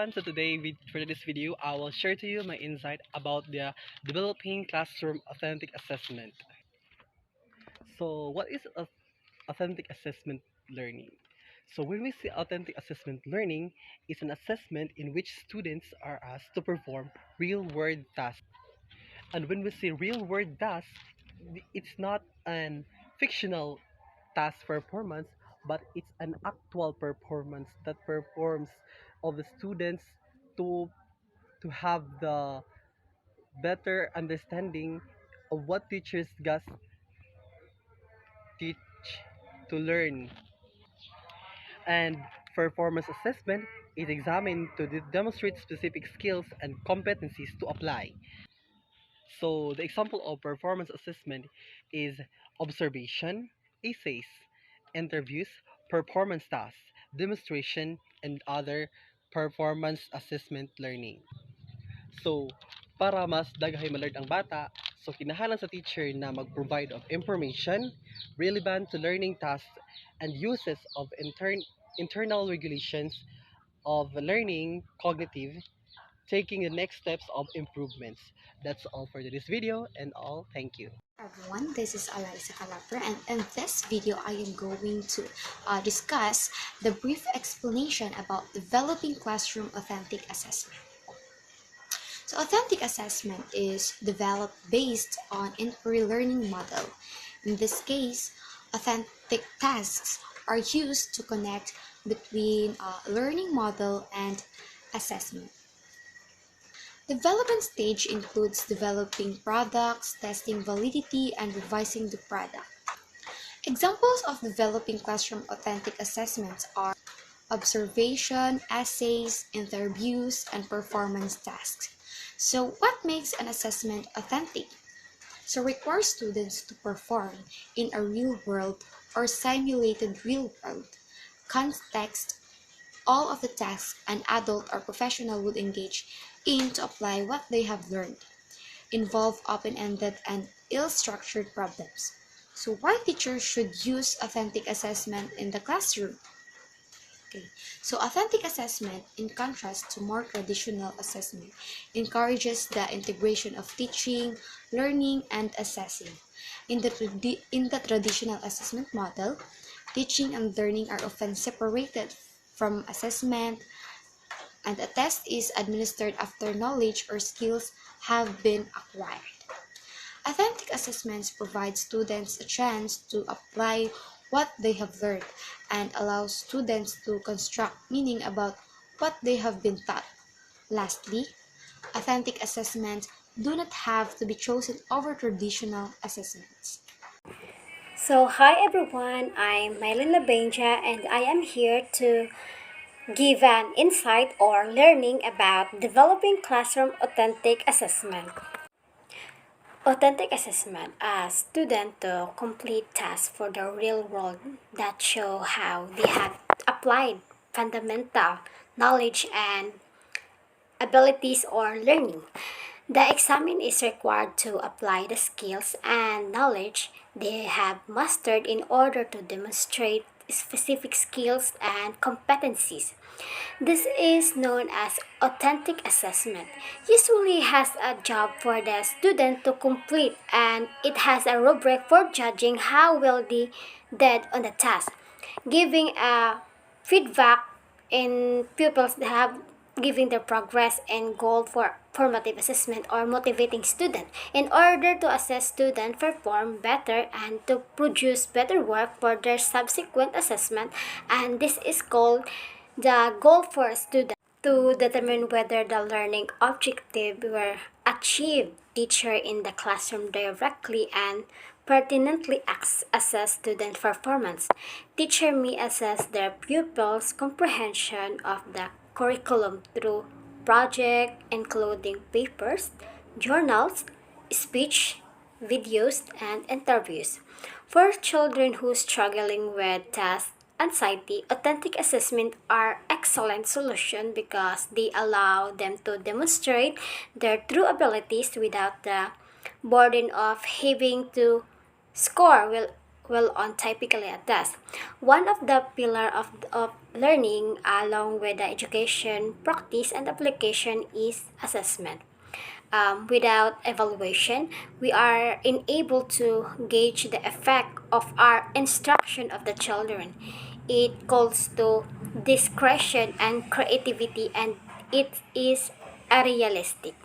everyone. So today, for this video, I will share to you my insight about the developing classroom authentic assessment. So what is authentic assessment learning? So when we say authentic assessment learning, it's an assessment in which students are asked to perform real-world tasks. And when we say real-world tasks, it's not an fictional task performance, but it's an actual performance that performs of the students to to have the better understanding of what teachers guys teach to learn. And performance assessment is examined to demonstrate specific skills and competencies to apply. So the example of performance assessment is observation, essays, interviews, performance tasks, demonstration, and other performance assessment learning. So, para mas daghay malert ang bata, so kinahanglan sa teacher na mag-provide of information relevant to learning tasks and uses of internal regulations of learning cognitive, taking the next steps of improvements. That's all for this video and all. Thank you. Everyone, this is Alyssa Calapra, and in this video I am going to discuss the brief explanation about developing classroom authentic assessment. So authentic assessment is developed based on inquiry learning model. In this case, authentic tasks are used to connect between learning model and assessment. Development stage includes developing products, testing validity, and revising the product. Examples of developing classroom authentic assessments are observation, essays, interviews, and performance tasks. So what makes an assessment authentic? So requires students to perform in a real world or simulated real world context all of the tasks an adult or professional would engage in to apply what they have learned, involve open-ended and ill-structured problems. So why teachers should use authentic assessment in the classroom? Okay, so authentic assessment, in contrast to more traditional assessment, encourages the integration of teaching, learning, and assessing. In the traditional assessment model, teaching and learning are often separated from assessment, and a test is administered after knowledge or skills have been acquired. Authentic assessments provide students a chance to apply what they have learned and allow students to construct meaning about what they have been taught. Lastly, authentic assessments do not have to be chosen over traditional assessments. So, hi everyone, I'm Mylene Labenja and I am here to give an insight or learning about developing classroom authentic assessment. Authentic assessment asks students to complete tasks for the real world that show how they have applied fundamental knowledge and abilities or learning. The examine is required to apply the skills and knowledge they have mastered in order to demonstrate specific skills and competencies. This is known as authentic assessment. Usually has a job for the student to complete and it has a rubric for judging how well they did on the task, giving a feedback in pupils that have giving their progress and goal for formative assessment or motivating student in order to assess student perform better and to produce better work for their subsequent assessment, and this is called the goal for a student to determine whether the learning objective were achieved. Teacher in the classroom directly and pertinently assess student performance. Teacher may assess their pupils' comprehension of the curriculum through project including papers, journals, speech, videos, and interviews. For children who are struggling with task anxiety, authentic assessment are excellent solution because they allow them to demonstrate their true abilities without the burden of having to score well on typically a test. One of the pillar of learning along with the education, practice, and application is assessment. Without evaluation, we are unable to gauge the effect of our instruction of the children. It calls to discretion and creativity, and it is unrealistic.